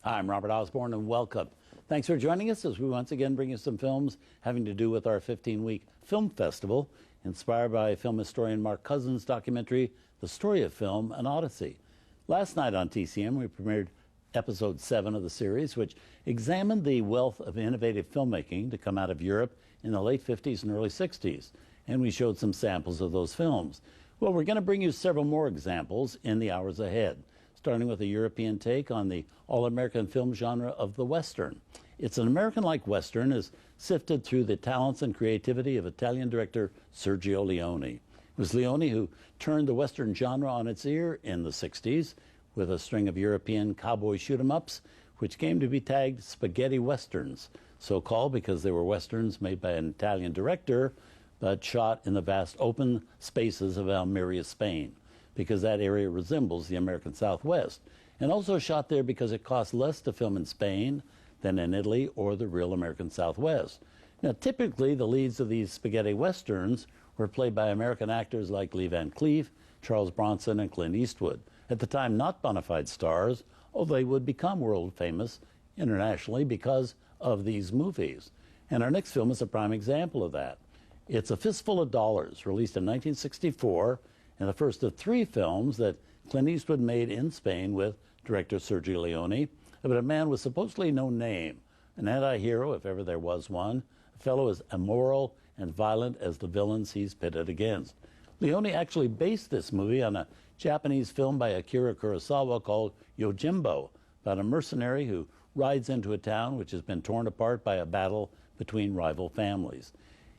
I'm Robert Osborne, and welcome. Thanks for joining us as we once again bring you some films having to do with our 15-week film festival, inspired by film historian Mark Cousins' documentary, The Story of Film, an Odyssey. Last night on TCM, we premiered episode 7 of the series, which examined the wealth of innovative filmmaking to come out of Europe in the late 50s and early 60s, and we showed some samples of those films. Well, we're going to bring you several more examples in the hours ahead, starting with a European take on the all-American film genre of the Western. It's an American-like Western is sifted through the talents and creativity of Italian director Sergio Leone. It was Leone who turned the Western genre on its ear in the 60s with a string of European cowboy shoot-'em-ups, which came to be tagged spaghetti westerns, so called because they were westerns made by an Italian director, but shot in the vast open spaces of Almeria, Spain, because that area resembles the American Southwest, and also shot there because it cost less to film in Spain than in Italy or the real American Southwest. Now, typically, the leads of these spaghetti westerns were played by American actors like Lee Van Cleef, Charles Bronson, and Clint Eastwood, at the time not bona fide stars, although they would become world famous internationally because of these movies. And our next film is a prime example of that. It's A Fistful of Dollars, released in 1964, and the first of 3 films that Clint Eastwood made in Spain with director Sergio Leone, about a man with supposedly no name, an anti-hero, if ever there was one, a fellow as immoral and violent as the villains he's pitted against. Leone actually based this movie on a Japanese film by Akira Kurosawa called Yojimbo, about a mercenary who rides into a town which has been torn apart by a battle between rival families.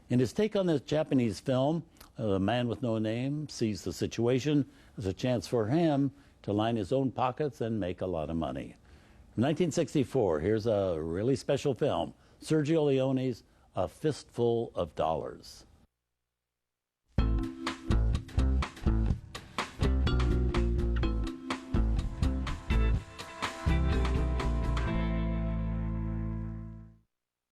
In his take on this Japanese film, the man with no name sees the situation as a chance for him to line his own pockets and make a lot of money. From 1964, here's a really special film, Sergio Leone's A Fistful of Dollars.